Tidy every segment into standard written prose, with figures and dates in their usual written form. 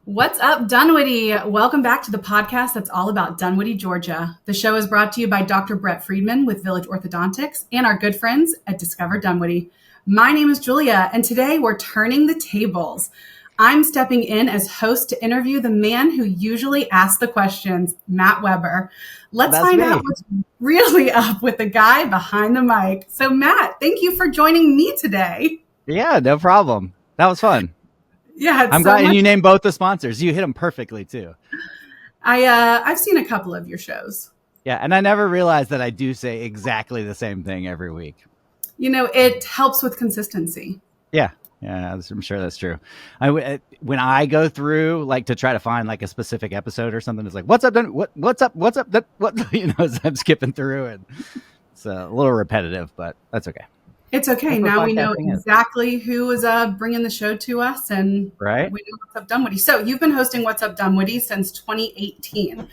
What's up, Dunwoody? Welcome back to the podcast that's all about Dunwoody, Georgia. The show is brought to you by Dr. Brett Friedman with Village Orthodontics and our good friends at Discover Dunwoody. My name is Julia, and today we're turning the tables. I'm stepping in as host to interview the man who usually asks the questions, Matt Weber. Let's find out what's really up with the guy behind the mic. So, Matt, thank you for joining me today. Yeah, no problem. That was fun. Yeah, I'm glad you named both the sponsors. You hit them perfectly too. I've seen a couple of your shows. Yeah, and I never realized that I do say exactly the same thing every week. You know, it helps with consistency. Yeah, I'm sure that's true. When I go through like to try to find like a specific episode or something, it's like, what's up? What's up? What? You know, as I'm skipping through, and it's a little repetitive, but that's okay. It's okay. Now we know exactly who is bringing the show to us, and right. We know What's Up Dunwoody. So you've been hosting What's Up Dunwoody since 2018.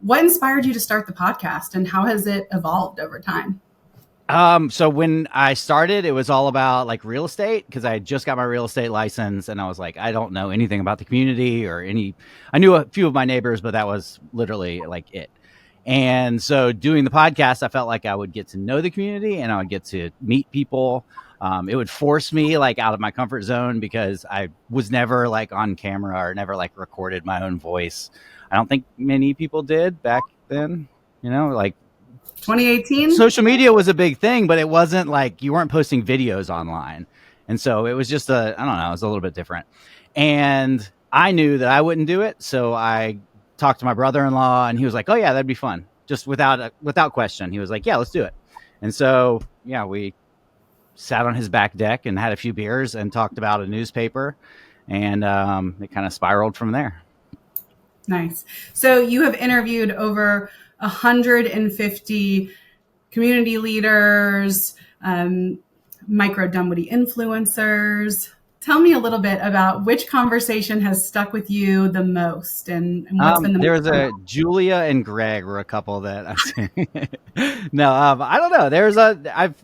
What inspired you to start the podcast, and how has it evolved over time? So when I started, it was all about like real estate because I had just got my real estate license, and I was like, I don't know anything about the community I knew a few of my neighbors, but that was literally like it. And so doing the podcast, I felt like I would get to know the community and I would get to meet people. It would force me like out of my comfort zone because I was never like on camera or never like recorded my own voice. I don't think many people did back then, you know, like 2018. Social media was a big thing, but it wasn't like you weren't posting videos online. And so it was just I don't know, it was a little bit different. And I knew that I wouldn't do it. So I talked to my brother-in-law and he was like, oh yeah, that'd be fun. Just without question. He was like, yeah, let's do it. And so, yeah, we sat on his back deck and had a few beers and talked about a newspaper, and it kind of spiraled from there. Nice. So you have interviewed over 150 community leaders, micro Dunwoody influencers. Tell me a little bit about which conversation has stuck with you the most, and what's been the there most was a Julia and Greg were a couple that no, I don't know.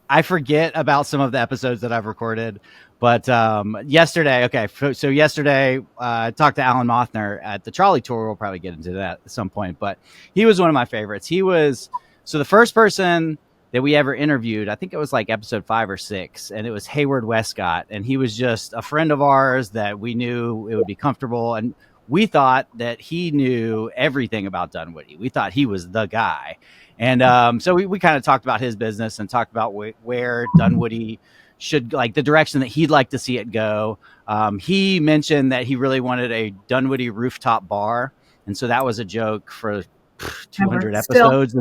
I forget about some of the episodes that I've recorded, but yesterday, I talked to Alan Mothner at the trolley tour. We'll probably get into that at some point, but he was one of my favorites. So the first person that we ever interviewed, I think it was like episode 5 or 6, and it was Hayward Westcott, and he was just a friend of ours that we knew it would be comfortable, and we thought that he knew everything about Dunwoody. We thought he was the guy, and so we kind of talked about his business and talked about where Dunwoody should, like the direction that he'd like to see it go. He mentioned that he really wanted a Dunwoody rooftop bar, and so that was a joke for 200 episodes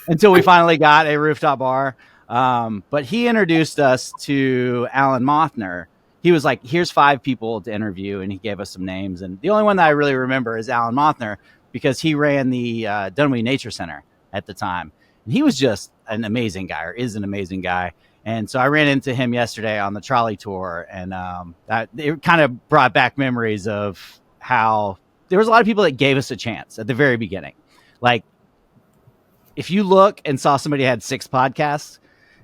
until we finally got a rooftop bar. But he introduced us to Alan Mothner. He was like, here's 5 people to interview, and he gave us some names. And the only one that I really remember is Alan Mothner because he ran the Dunwoody Nature Center at the time. And he was just an amazing guy, or is an amazing guy. And so I ran into him yesterday on the trolley tour, and it kind of brought back memories of how there was a lot of people that gave us a chance at the very beginning. Like, if you look and saw somebody had 6 podcasts,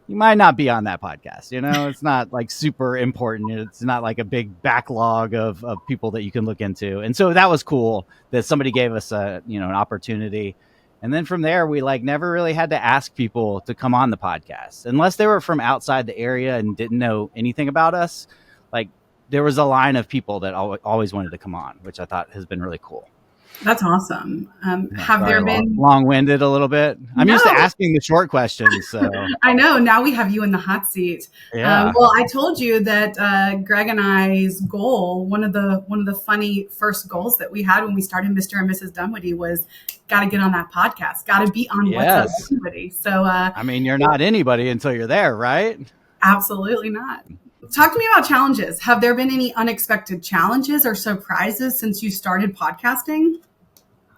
you might not be on that podcast. You know, it's not like super important. It's not like a big backlog of people that you can look into. And so that was cool that somebody gave us an opportunity. And then from there, we like never really had to ask people to come on the podcast unless they were from outside the area and didn't know anything about us. Like, there was a line of people that always wanted to come on, which I thought has been really cool. That's awesome. Have there been long-winded a little bit? I'm used to asking the short questions. So I know now we have you in the hot seat. Yeah. Well, I told you that Greg and I's goal, one of the funny first goals that we had when we started Mr. and Mrs. Dunwoody was got to get on that podcast, got to be on What's Up Dunwoody. So I mean, you're not anybody until you're there, right? Absolutely not. Talk to me about challenges. Have there been any unexpected challenges or surprises since you started podcasting?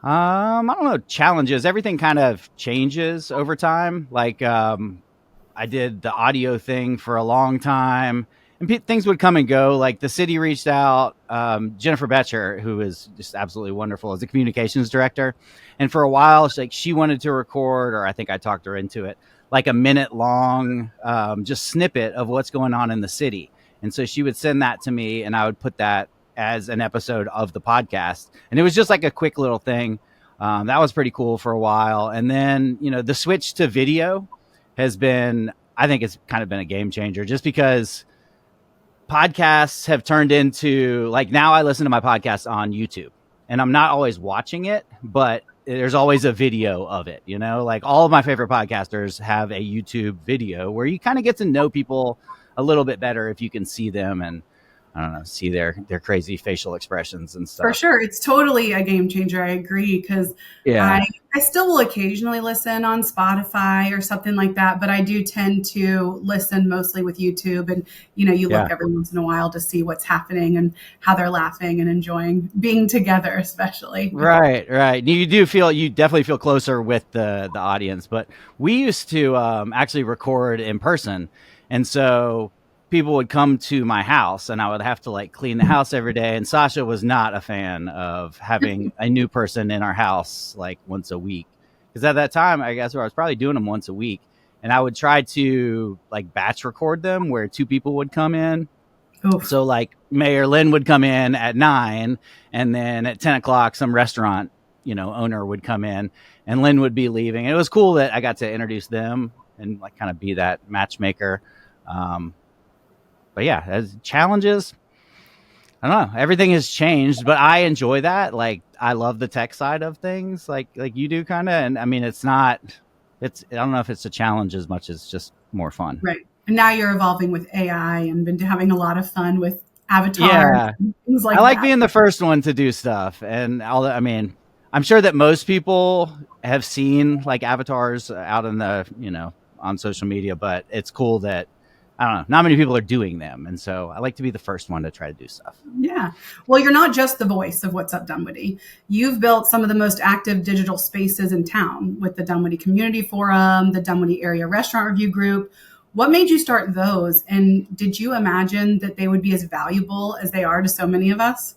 I don't know. Challenges. Everything kind of changes over time. Like, I did the audio thing for a long time, and things would come and go. Like, the city reached out, Jennifer Betcher, who is just absolutely wonderful as a communications director. And for a while, she wanted to record, or I think I talked her into it, like a minute long, just snippet of what's going on in the city. And so she would send that to me, and I would put that as an episode of the podcast. And it was just like a quick little thing. That was pretty cool for a while. And then, the switch to video has been, I think it's kind of been a game changer, just because podcasts have turned into, like, now I listen to my podcast on YouTube, and I'm not always watching it, but there's always a video of it. Like, all of my favorite podcasters have a YouTube video where you kind of get to know people a little bit better if you can see them and, I don't know, see their crazy facial expressions and stuff. For sure. It's totally a game changer. I agree. Because I still will occasionally listen on Spotify or something like that, but I do tend to listen mostly with YouTube. And, you look every once in a while to see what's happening and how they're laughing and enjoying being together, especially. Right. You definitely feel closer with the audience. But we used to actually record in person. And so people would come to my house and I would have to like clean the house every day. And Sasha was not a fan of having a new person in our house like once a week. Because at that time, I guess I was probably doing them once a week. And I would try to like batch record them where 2 people would come in. Oof. So like Mayor Lynn would come in at 9, and then at 10 o'clock, some restaurant, owner would come in, and Lynn would be leaving. And it was cool that I got to introduce them and like kind of be that matchmaker. But yeah, as challenges, I don't know. Everything has changed, but I enjoy that. Like, I love the tech side of things, like you do, kind of. And I mean, I don't know if it's a challenge as much as just more fun. Right. And now you're evolving with AI and been having a lot of fun with avatars and things like that. I like being the first one to do stuff. And I'm sure that most people have seen like avatars out in the, on social media, but it's cool that, I don't know, not many people are doing them. And so I like to be the first one to try to do stuff. Yeah. Well, you're not just the voice of What's Up Dunwoody. You've built some of the most active digital spaces in town with the Dunwoody Community Forum, the Dunwoody Area Restaurant Review Group. What made you start those? And did you imagine that they would be as valuable as they are to so many of us?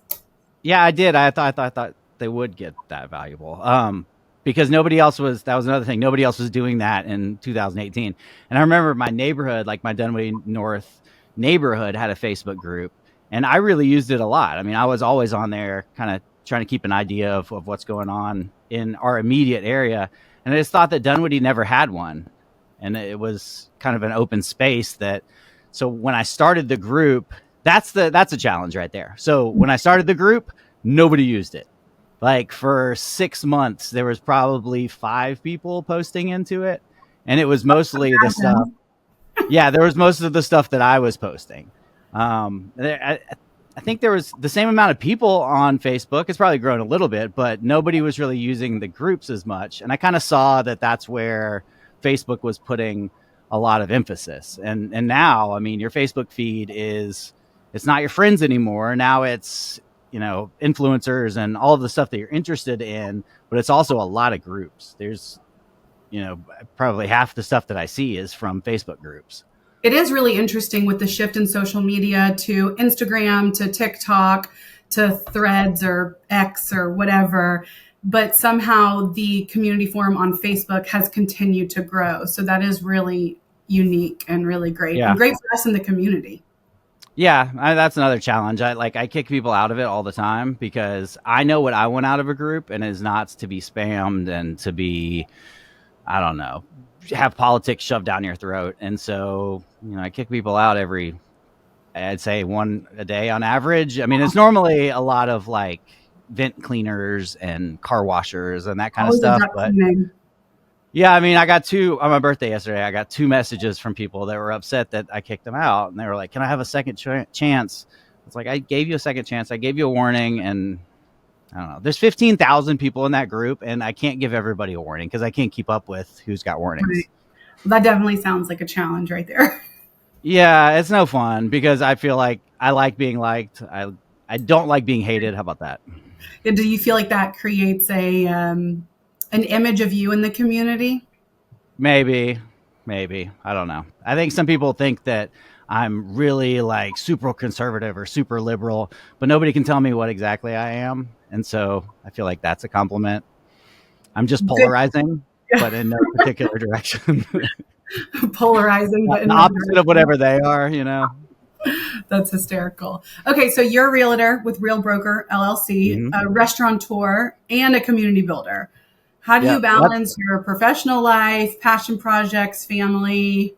Yeah, I did. I thought they would get that valuable. Because that was another thing. Nobody else was doing that in 2018. And I remember my neighborhood, like my Dunwoody North neighborhood, had a Facebook group, and I really used it a lot. I mean, I was always on there kind of trying to keep an idea of what's going on in our immediate area. And I just thought that Dunwoody never had one. And it was kind of an open space so when I started the group, that's a challenge right there. So when I started the group, nobody used it. Like for 6 months, there was probably 5 people posting into it. And it was mostly the stuff. Yeah, there was most of the stuff that I was posting. I think there was the same amount of people on Facebook. It's probably grown a little bit, but nobody was really using the groups as much. And I kind of saw that that's where Facebook was putting a lot of emphasis. And now, I mean, your Facebook feed it's not your friends anymore. Now it's, influencers and all of the stuff that you're interested in, but it's also a lot of groups. There's, probably half the stuff that I see is from Facebook groups. It is really interesting with the shift in social media to Instagram, to TikTok, to Threads or X or whatever. But somehow the community forum on Facebook has continued to grow. So that is really unique and really great. Yeah. And great for us in the community. Yeah, that's another challenge. I kick people out of it all the time because I know what I want out of a group, and it's not to be spammed and to be, I don't know, have politics shoved down your throat. And so, I kick people out I'd say one a day on average. I mean, it's normally a lot of like vent cleaners and car washers and that kind of stuff. But yeah, I mean, I got 2 on my birthday yesterday. I got 2 messages from people that were upset that I kicked them out. And they were like, can I have a second chance? It's like, I gave you a second chance. I gave you a warning. And I don't know. There's 15,000 people in that group, and I can't give everybody a warning because I can't keep up with who's got warnings. Right. Well, that definitely sounds like a challenge right there. Yeah, it's no fun because I feel like I like being liked. I don't like being hated. How about that? Do you feel like that creates an image of you in the community? Maybe. I don't know. I think some people think that I'm really like super conservative or super liberal, but nobody can tell me what exactly I am. And so I feel like that's a compliment. I'm just polarizing, but in no particular direction. Polarizing, but the opposite of whatever they are, That's hysterical. Okay, so you're a realtor with Real Broker LLC, Mm-hmm. a restaurateur, and a community builder. How do you Yep. balance your professional life, passion projects, family?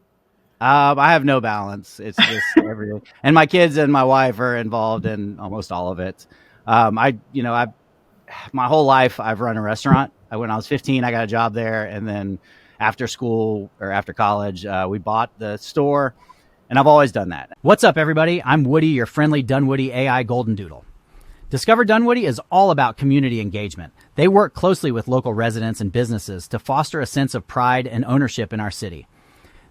I have no balance. It's just everything. And my kids and my wife are involved in almost all of it. I my whole life I've run a restaurant. When I was 15, I got a job there, and then after school or after college, we bought the store, and I've always done that. What's up, everybody? I'm Woody, your friendly Dunwoody AI Goldendoodle. Discover Dunwoody is all about community engagement. They work closely with local residents and businesses to foster a sense of pride and ownership in our city.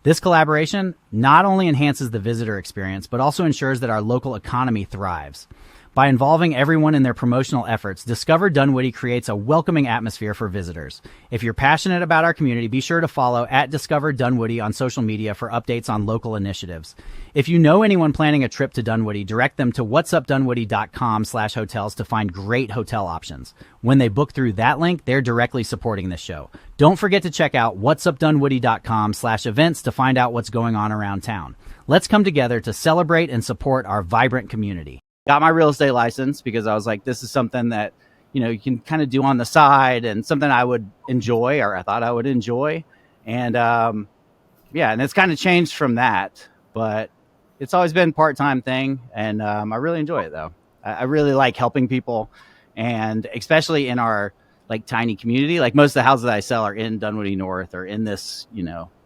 This collaboration not only enhances the visitor experience, but also ensures that our local economy thrives. By involving everyone in their promotional efforts, Discover Dunwoody creates a welcoming atmosphere for visitors. If you're passionate about our community, be sure to follow @Discover Dunwoody on social media for updates on local initiatives. If you know anyone planning a trip to Dunwoody, direct them to whatsupdunwoody.com/hotels to find great hotel options. When they book through that link, they're directly supporting this show. Don't forget to check out whatsupdunwoody.com/events to find out what's going on around town. Let's come together to celebrate and support our vibrant community. Got my real estate license because I was like, this is something that, you can kind of do on the side and something I would enjoy, or I thought I would enjoy. And and it's kind of changed from that, but it's always been a part-time thing. And I really enjoy it though. I really like helping people, and especially in our like tiny community. Like most of the houses that I sell are in Dunwoody North or in this,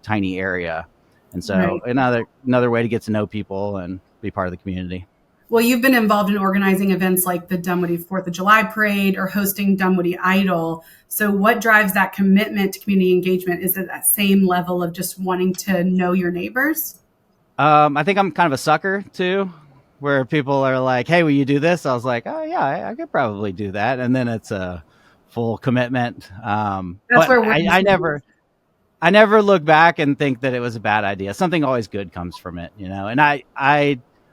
tiny area. And so another way to get to know people and be part of the community. Well, you've been involved in organizing events like the Dunwoody 4th of July Parade or hosting Dunwoody Idol. So what drives that commitment to community engagement? Is it that same level of just wanting to know your neighbors? I think I'm kind of a sucker too, where people are like, hey, will you do this? I was like, oh yeah, I could probably do that. And then it's a full commitment. But I never look back and think that it was a bad idea. Something always good comes from it, and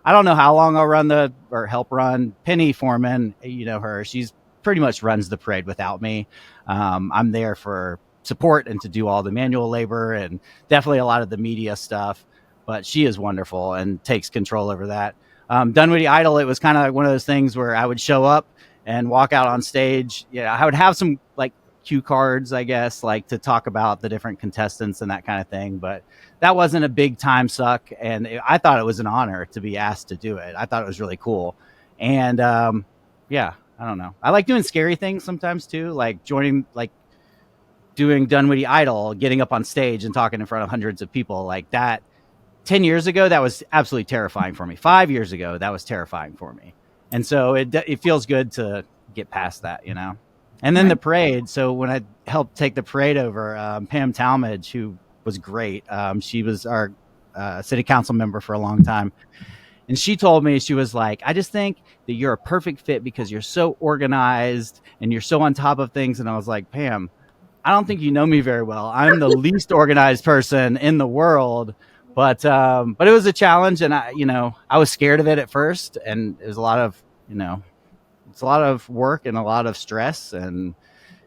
I don't know how long I'll help run. Penny Foreman, her, she's pretty much runs the parade without me. I'm there for support and to do all the manual labor and definitely a lot of the media stuff, but she is wonderful and takes control over that. Dunwoody Idol, it was kind of like one of those things where I would show up and walk out on stage. Yeah, I would have some like cue cards, I guess, like to talk about the different contestants and that kind of thing. But that wasn't a big time suck. And I thought it was an honor to be asked to do it. I thought it was really cool. And I don't know. I like doing scary things sometimes too, like doing Dunwoody Idol, getting up on stage and talking in front of hundreds of people like that. 10 years ago, that was absolutely terrifying for me. 5 years ago, that was terrifying for me. And so it feels good to get past that, And then the parade. So when I helped take the parade over, Pam Talmadge, who was great. She was our city council member for a long time. And she told me, she was like, I just think that you're a perfect fit because you're so organized and you're so on top of things. And I was like, Pam, I don't think you know me very well. I'm the least organized person in the world. But it was a challenge. And I was scared of it at first. And it was a lot of, it's a lot of work and a lot of stress. And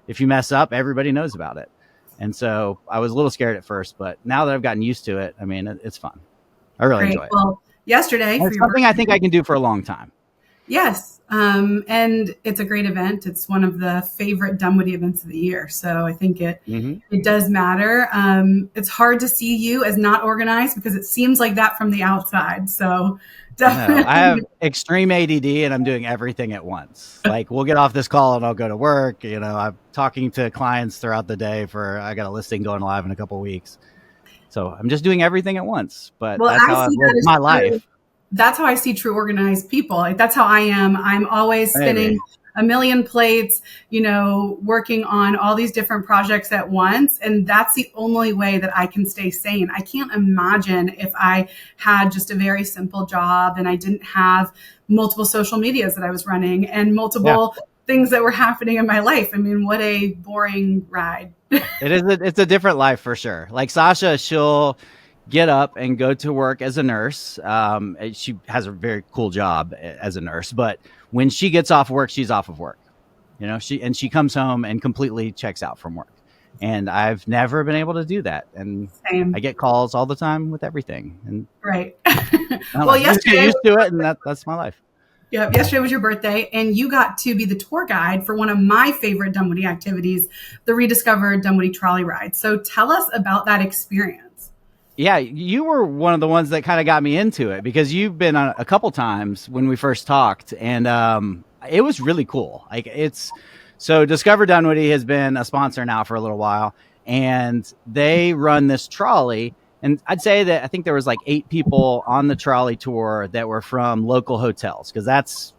if you mess up, everybody knows about it. And so I was a little scared at first, but now that I've gotten used to it, I mean, it's fun. I really enjoy it. Well, yesterday, it's something I think I can do for a long time. Yes. And it's a great event. It's one of the favorite Dunwoody events of the year. So I think it does matter. It's hard to see you as not organized because it seems like that from the outside. So definitely. No, I have extreme ADD and I'm doing everything at once. Like we'll get off this call and I'll go to work. I'm talking to clients throughout the day I got a listing going live in a couple of weeks. So I'm just doing everything at once, but that's how I've lived my life. That's how I see true organized people. Like that's how I am. I'm always spinning a million plates, working on all these different projects at once. And that's the only way that I can stay sane. I can't imagine if I had just a very simple job and I didn't have multiple social medias that I was running and multiple things that were happening in my life. I mean, what a boring ride. It's a different life for sure. Like Sasha, she'll get up and go to work as a nurse. She has a very cool job as a nurse, but when she gets off work, she's off of work. She comes home and completely checks out from work. And I've never been able to do that. And Same. I get calls all the time with everything. And Right. I don't Well, know, you just get yesterday, used to it, and that's my life. yeah, yesterday was your birthday, and you got to be the tour guide for one of my favorite Dunwoody activities, the rediscovered Dunwoody trolley ride. So tell us about that experience. Yeah, you were one of the ones that kind of got me into it because you've been on a couple times when we first talked, and it was really cool. Like so Discover Dunwoody has been a sponsor now for a little while, and they run this trolley. And I'd say that I think there was like 8 people on the trolley tour that were from local hotels, because that's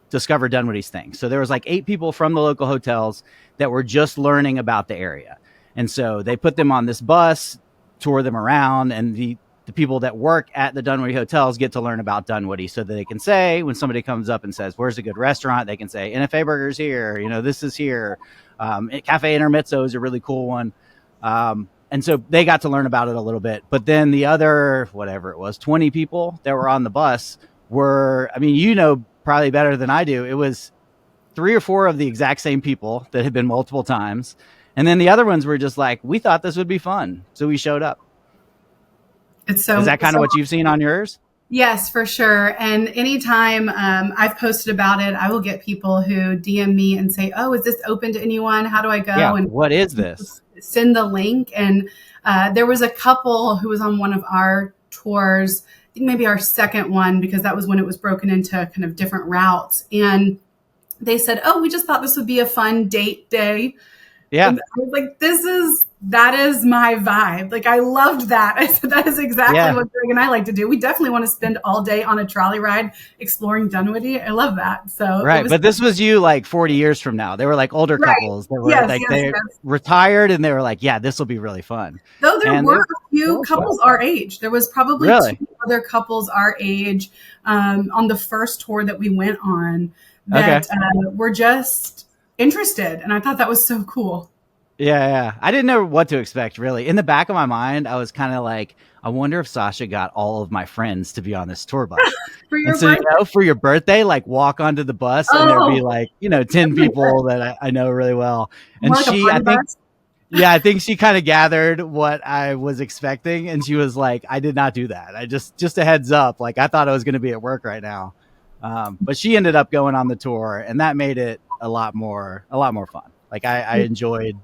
Discover Dunwoody's thing. So there was like 8 people from the local hotels that were just learning about the area. And so they put them on this bus, tour them around, and the people that work at the Dunwoody hotels get to learn about Dunwoody, so that they can say, when somebody comes up and says, where's a good restaurant, they can say, NFA Burger's here, this is here. Cafe Intermezzo is a really cool one. And so they got to learn about it a little bit. But then the other, whatever it was, 20 people that were on the bus were, probably better than I do. It was 3 or 4 of the exact same people that had been multiple times. And then the other ones were just like, we thought this would be fun, so we showed up. Is that kind of what you've seen on yours? Yes, for sure. And anytime I've posted about it, I will get people who DM me and say, oh, is this open to anyone? How do I go? Yeah, and what is this? Send the link. And there was a couple who was on one of our tours, I think maybe our second one, because that was when it was broken into kind of different routes. And they said, oh, we just thought this would be a fun date day. Yeah. And I was like, that is my vibe. Like, I loved that. I said, that is exactly what Greg and I like to do. We definitely want to spend all day on a trolley ride exploring Dunwoody. I love that. So right. But this was you like 40 years from now. They were like older couples. They were they retired, and they were like, yeah, this will be really fun. Though there were a few couples our age. There was probably 2 other couples our age on the first tour that we went on that were just interested. And I thought that was so cool. Yeah. I didn't know what to expect, really. In the back of my mind, I was kind of like, I wonder if Sasha got all of my friends to be on this tour bus. For your birthday? For your birthday, like walk onto the bus and there'd be like, 10 people that I know really well. And I think she kind of gathered what I was expecting. And she was like, I did not do that. I just a heads up. Like, I thought I was going to be at work right now. But she ended up going on the tour, and that made it a lot more fun. Like I enjoyed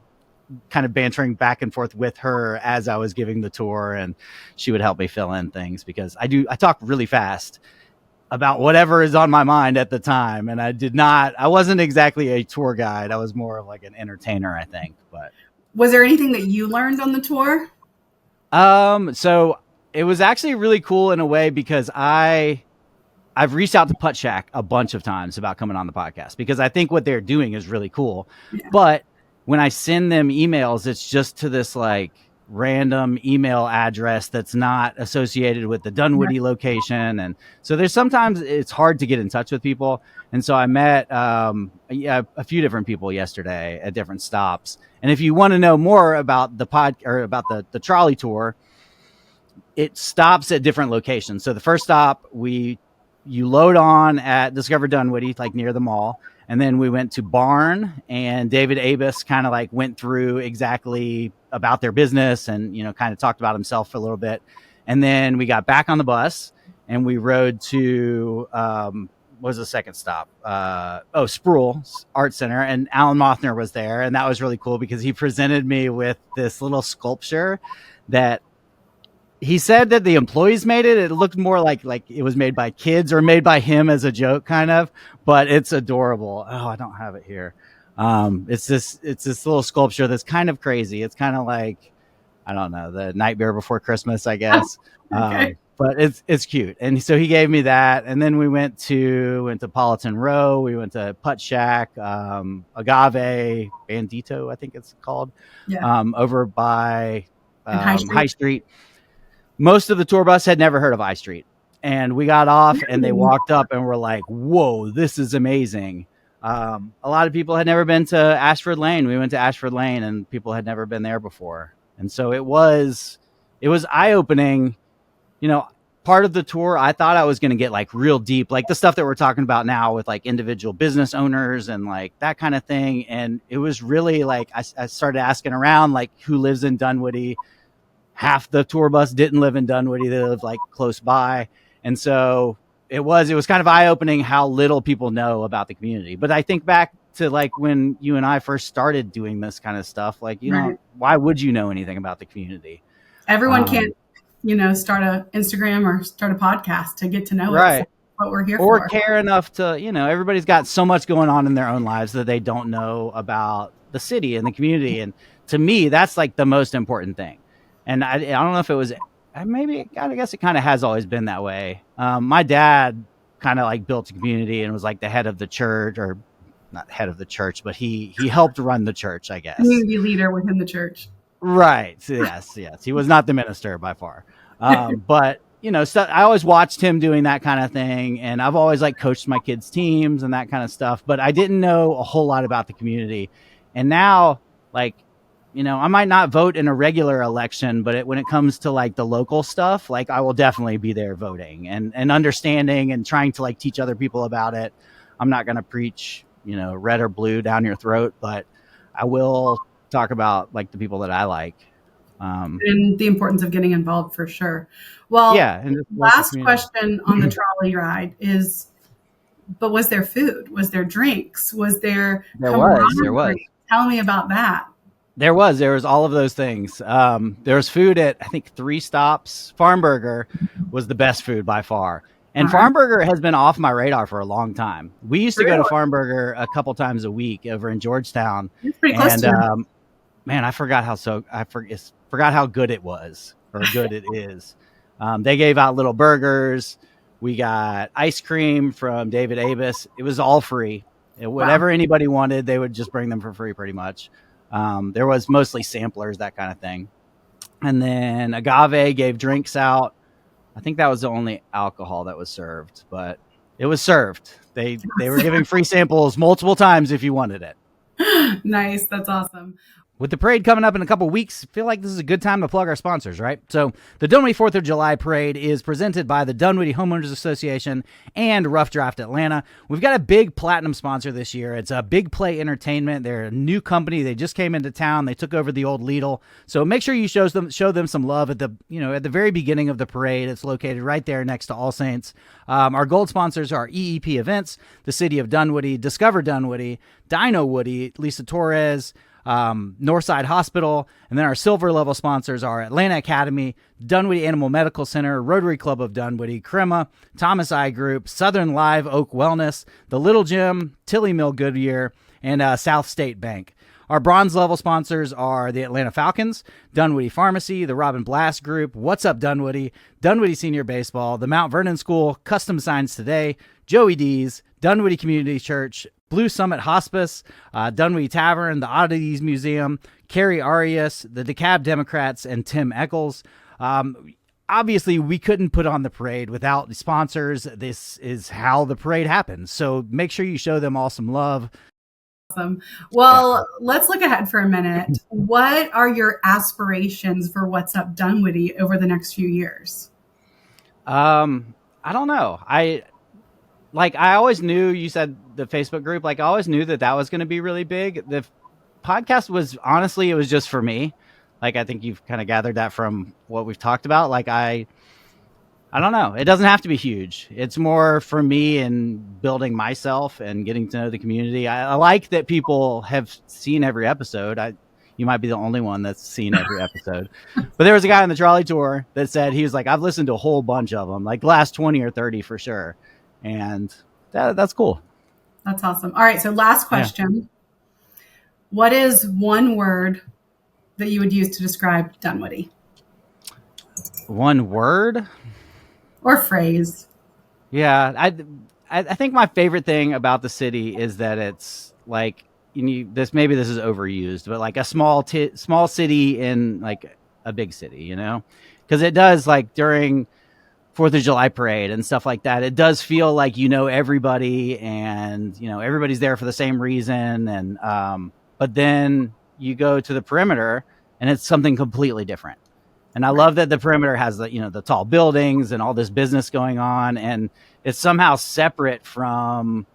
kind of bantering back and forth with her as I was giving the tour, and she would help me fill in things because I talk really fast about whatever is on my mind at the time. And I wasn't exactly a tour guide. I was more of like an entertainer, I think. But was there anything that you learned on the tour? So it was actually really cool in a way, because I've reached out to Putt Shack a bunch of times about coming on the podcast, because I think what they're doing is really cool. Yeah. But when I send them emails, it's just to this like random email address that's not associated with the Dunwoody location. And so sometimes it's hard to get in touch with people. And so I met a few different people yesterday at different stops. And if you want to know more about the the trolley tour, it stops at different locations. So the first stop, you load on at Discover Dunwoody, like near the mall. And then we went to Barn, and David Abus kind of like went through exactly about their business and, kind of talked about himself for a little bit. And then we got back on the bus and we rode to, what was the second stop? Sproul Art Center, and Alan Mothner was there. And that was really cool because he presented me with this little sculpture that he said that the employees made it. It looked more like it was made by kids or made by him as a joke, kind of, but it's adorable. Oh, I don't have it here. It's this little sculpture that's kind of crazy. It's kind of like, I don't know, the Nightmare Before Christmas, I guess. Okay. But it's cute. And so he gave me that. And then we went to Politan Row. We went to Putt Shack, Agave, Bandito, I think it's called, over by High Street. Most of the tour bus had never heard of I Street, and we got off and they walked up and were like, whoa, this is amazing. A lot of people had never been to Ashford Lane. We went to Ashford Lane and people had never been there before. And so it was eye-opening. part of the tour, I thought I was going to get like real deep, like the stuff that we're talking about now with like individual business owners and like that kind of thing. And it was really like, I started asking around, like who lives in Dunwoody. Half the tour bus didn't live in Dunwoody. They lived like close by. And so it was kind of eye opening how little people know about the community. But I think back to like when you and I first started doing this kind of stuff, like, you know, why would you know anything about the community? Everyone can't, start an Instagram or start a podcast to get to know right. what we're here for. Or care enough to, everybody's got so much going on in their own lives that they don't know about the city and the community. And to me, that's like the most important thing. And I don't know if it was, I guess it kind of has always been that way. My dad kind of like built a community and was like the head of the church, or not head of the church, but he helped run the church, I guess. Community leader within the church. Right. Yes. He was not the minister by far. But, I always watched him doing that kind of thing. And I've always like coached my kids' teams and that kind of stuff. But I didn't know a whole lot about the community. And now, like, I might not vote in a regular election, but when it comes to like the local stuff, like I will definitely be there voting and understanding and trying to like teach other people about it. I'm not going to preach, red or blue down your throat, but I will talk about like the people that I like. And the importance of getting involved for sure. Well, and last question on the trolley ride is, but was there food? Was there drinks? Was there? There was. Tell me about that. There was all of those things. There was food at, I think, 3 stops. Farm Burger was the best food by far. And Farm Burger has been off my radar for a long time. We used to go to Farm Burger a couple times a week over in Georgetown. It's pretty close to man, I forgot how good it was, or good it is. They gave out little burgers. We got ice cream from David Avis. It was all free. Whatever anybody wanted, they would just bring them for free pretty much. There was mostly samplers, that kind of thing. And then Agave gave drinks out. I think that was the only alcohol that was served, but it was served. They were giving free samples multiple times if you wanted it. Nice. That's awesome. With the parade coming up in a couple weeks, I feel like this is a good time to plug our sponsors, right? So the Dunwoody 4th of July Parade is presented by the Dunwoody Homeowners Association and Rough Draft Atlanta. We've got a big platinum sponsor this year. It's a Big Play Entertainment. They're a new company. They just came into town. They took over the old Lidl. So make sure you show them some love at the very beginning of the parade. It's located right there next to All Saints. Our gold sponsors are EEP Events, the City of Dunwoody, Discover Dunwoody, Dino Woody, Lisa Torres, Northside Hospital, and then our silver level sponsors are Atlanta Academy, Dunwoody Animal Medical Center, Rotary Club of Dunwoody, Crema, Thomas Eye Group, Southern Live Oak Wellness, the Little Gym, Tilly Mill Goodyear, and South State Bank. Our bronze level sponsors are the Atlanta Falcons, Dunwoody Pharmacy, the Robin Blast Group, What's Up Dunwoody, Dunwoody Senior Baseball, the Mount Vernon School, Custom Signs Today, Joey D's, Dunwoody Community Church, Blue Summit Hospice, Dunwoody Tavern, the Oddities Museum, Carrie Arias, the DeKalb Democrats, and Tim Eccles. Obviously, we couldn't put on the parade without the sponsors. This is how the parade happens. So make sure you show them all some love. Awesome. Well, let's look ahead for a minute. What are your aspirations for What's Up Dunwoody over the next few years? I don't know. I always knew, you said the Facebook group, like I always knew that was going to be really big. The podcast was, honestly, it was just for me. Like, I think you've kind of gathered that from what we've talked about. Like, I don't know. It doesn't have to be huge. It's more for me and building myself and getting to know the community. I like that people have seen every episode. You might be the only one that's seen every episode. But there was a guy on the trolley tour that said, he was like, I've listened to a whole bunch of them, like the last 20 or 30 for sure. And that's cool. That's awesome. All right. So last question. Yeah. What is one word that you would use to describe Dunwoody? One word? Or phrase. Yeah. I think my favorite thing about the city is that it's like, maybe this is overused, but like a small city in like a big city, because it does, like during 4th of July parade and stuff like that, it does feel like everybody, and everybody's there for the same reason, and but then you go to the perimeter and it's something completely different. And I love that the perimeter has the tall buildings and all this business going on, and it's somehow separate from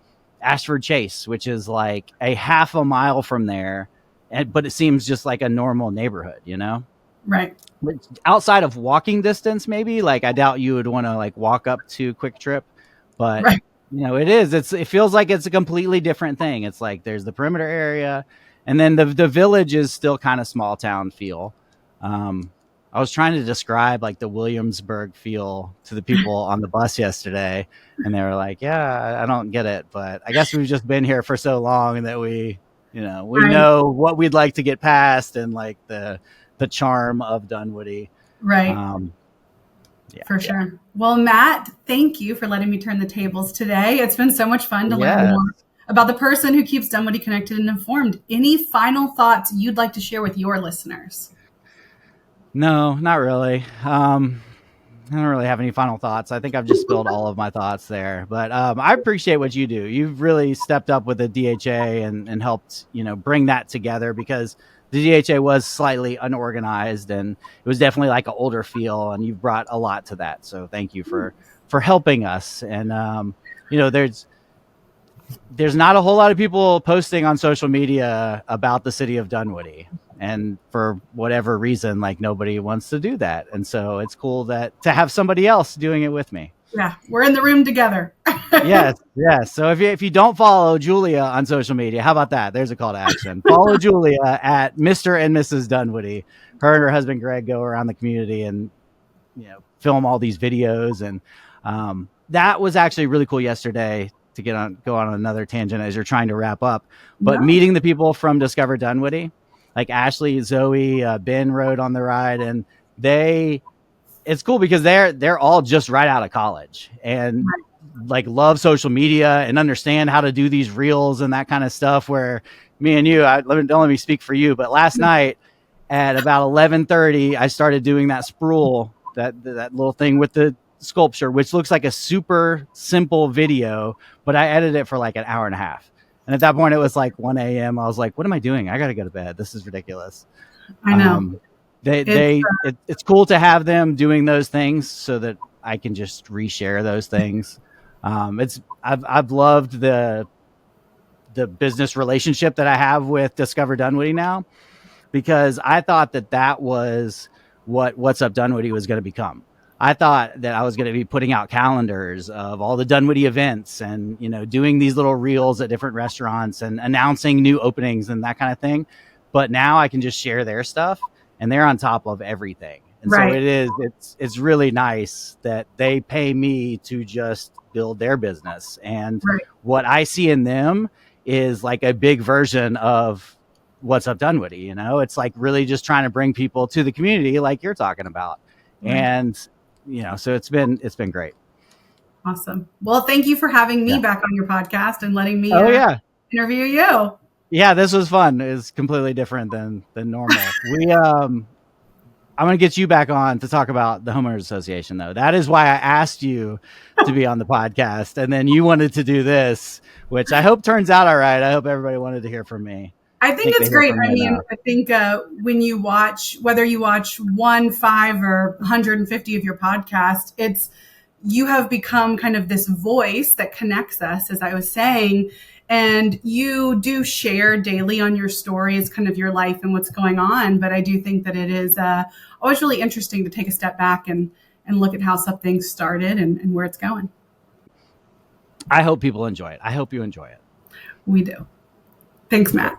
Ashford Chase, which is like a half a mile from there, but it seems just like a normal neighborhood, Right. Outside of walking distance, maybe, like, I doubt you would want to like walk up to Quick Trip, but Right. it feels like it's a completely different thing. It's like there's the perimeter area, and then the village is still kind of small town feel. I was trying to describe like the Williamsburg feel to the people on the bus yesterday, and they were like, yeah, I don't get it, but I guess we've just been here for so long that we know what we'd like to get past, and like the charm of Dunwoody. Right. Yeah, for sure. Well, Matt, thank you for letting me turn the tables today. It's been so much fun to learn more about the person who keeps Dunwoody connected and informed. Any final thoughts you'd like to share with your listeners? No, not really. I don't really have any final thoughts. I think I've just spilled all of my thoughts there, but I appreciate what you do. You've really stepped up with the DHA and helped, bring that together, because the DHA was slightly unorganized, and it was definitely like an older feel, and you've brought a lot to that. So thank you for helping us. And, there's not a whole lot of people posting on social media about the city of Dunwoody. And for whatever reason, like, nobody wants to do that. And so it's cool to have somebody else doing it with me. Yeah, we're in the room together. Yes. So if you don't follow Julia on social media, how about that? There's a call to action. Follow Julia at Mr. and Mrs. Dunwoody. Her and her husband Greg go around the community and film all these videos. And that was actually really cool yesterday, to go on another tangent as you're trying to wrap up. But meeting the people from Discover Dunwoody, like Ashley, Zoe, Ben rode on the ride, and it's cool because they're all just right out of college and like love social media and understand how to do these reels and that kind of stuff. Where me and you, don't let me speak for you, but last night at about 11:30, I started doing that sprawl, that little thing with the sculpture, which looks like a super simple video, but I edited it for like an hour and a half. And at that point, it was like 1 a.m. I was like, what am I doing? I got to go to bed. This is ridiculous. I know. It's cool to have them doing those things so that I can just reshare those things. I've loved the business relationship that I have with Discover Dunwoody now, because I thought that was what What's Up Dunwoody was going to become. I thought that I was going to be putting out calendars of all the Dunwoody events and, doing these little reels at different restaurants and announcing new openings and that kind of thing. But now I can just share their stuff, and they're on top of everything. And so it's really nice that they pay me to just build their business. And what I see in them is like a big version of What's Up Dunwoody. It's like really just trying to bring people to the community like you're talking about. And so it's been great. Awesome. Well, thank you for having me back on your podcast and letting me interview you. Yeah, this was fun. It's completely different than normal. I'm going to get you back on to talk about the homeowners association, though. That is why I asked you to be on the podcast, and then you wanted to do this, which I hope turns out all right. I hope everybody wanted to hear from me. I think it's great. I mean, I think when you watch, whether you watch 1, 5, or 150 of your podcast, you have become kind of this voice that connects us, as I was saying, and you do share daily on your stories, kind of your life and what's going on. But I do think that it is always really interesting to take a step back and look at how something started and where it's going. I hope people enjoy it. I hope you enjoy it. We do. Thanks, Matt.